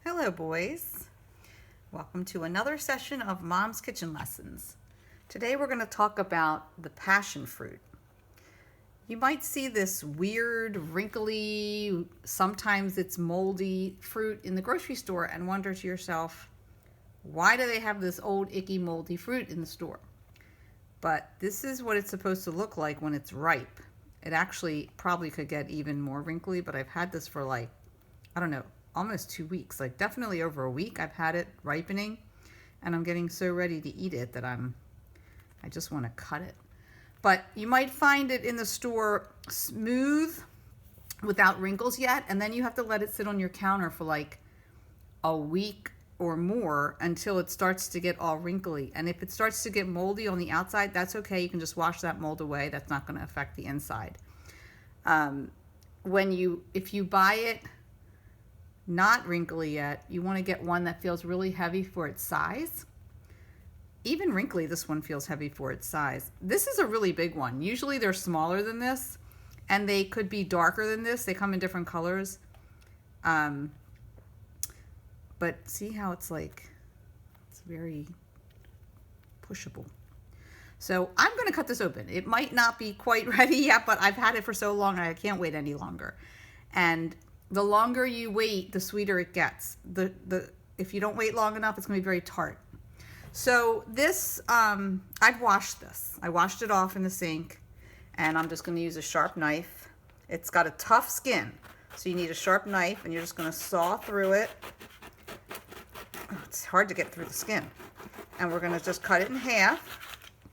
Hello, boys. Welcome to another session of Mom's Kitchen Lessons. Today we're going to talk about the passion fruit. You might see this weird, wrinkly, sometimes it's moldy fruit in the grocery store and wonder to yourself, why do they have this old, icky, moldy fruit in the store? But this is what it's supposed to look like when it's ripe. It actually probably could get even more wrinkly, but I've had this for I don't know, almost 2 weeks, definitely over a week. I've had it ripening and I'm getting so ready to eat it that I just want to cut it. But you might find it in the store smooth without wrinkles yet, and then you have to let it sit on your counter for a week or more until it starts to get all wrinkly. And if it starts to get moldy on the outside, that's okay. You can just wash that mold away. That's not going to affect the inside. If you buy it not wrinkly yet, you want to get one that feels really heavy for its size. Even wrinkly, this one feels heavy for its size. This is a really big one. Usually they're smaller than this, and they could be darker than this. They come in different colors. But see how it's very pushable. So I'm going to cut this open. It might not be quite ready yet, but I've had it for so long I can't wait any longer. And the longer you wait, the sweeter it gets. If you don't wait long enough, it's going to be very tart. So this, I've washed this. I washed it off in the sink, and I'm just going to use a sharp knife. It's got a tough skin, so you need a sharp knife, and you're just going to saw through it. Oh, it's hard to get through the skin. And we're going to just cut it in half.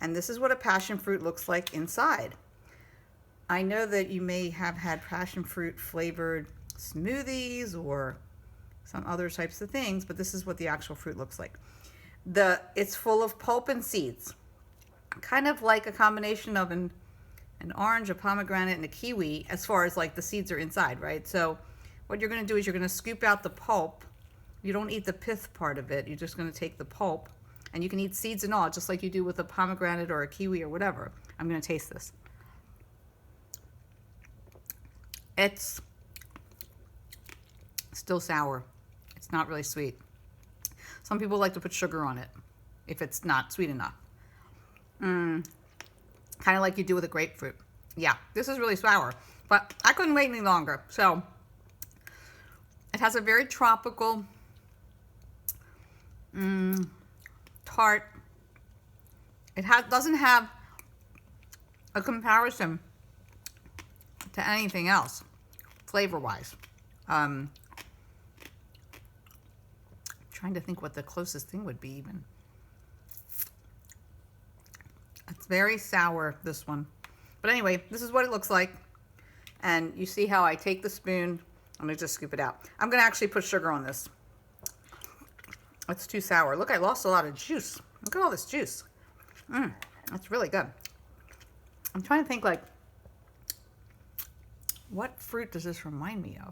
And this is what a passion fruit looks like inside. I know that you may have had passion fruit flavored smoothies or some other types of things, but this is what the actual fruit looks like. It's full of pulp and seeds, kind of like a combination of an orange, a pomegranate, and a kiwi, as far as the seeds are inside, right? So what you're going to do is you're going to scoop out the pulp. You don't eat the pith part of it. You're just going to take the pulp, and you can eat seeds and all, just like you do with a pomegranate or a kiwi or whatever. I'm going to taste this. It's still sour. It's not really sweet. Some people like to put sugar on it if it's not sweet enough. Kind of like you do with a grapefruit. Yeah, this is really sour, but I couldn't wait any longer. So it has a very tropical, tart. It doesn't have a comparison to anything else flavor-wise. Trying to think what the closest thing would be even. It's very sour, this one. But anyway, this is what it looks like. And you see how I take the spoon, I'm going to just scoop it out. I'm going to actually put sugar on this. It's too sour. Look, I lost a lot of juice. Look at all this juice. That's really good. I'm trying to think what fruit does this remind me of?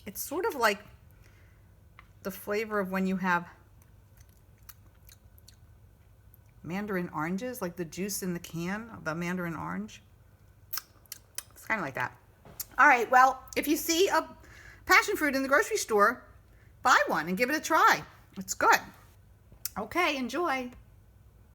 It's sort of like the flavor of when you have mandarin oranges, like the juice in the can of the mandarin orange. It's kind of like that. All right, well, if you see a passion fruit in the grocery store, buy one and give it a try. It's good. Okay, enjoy.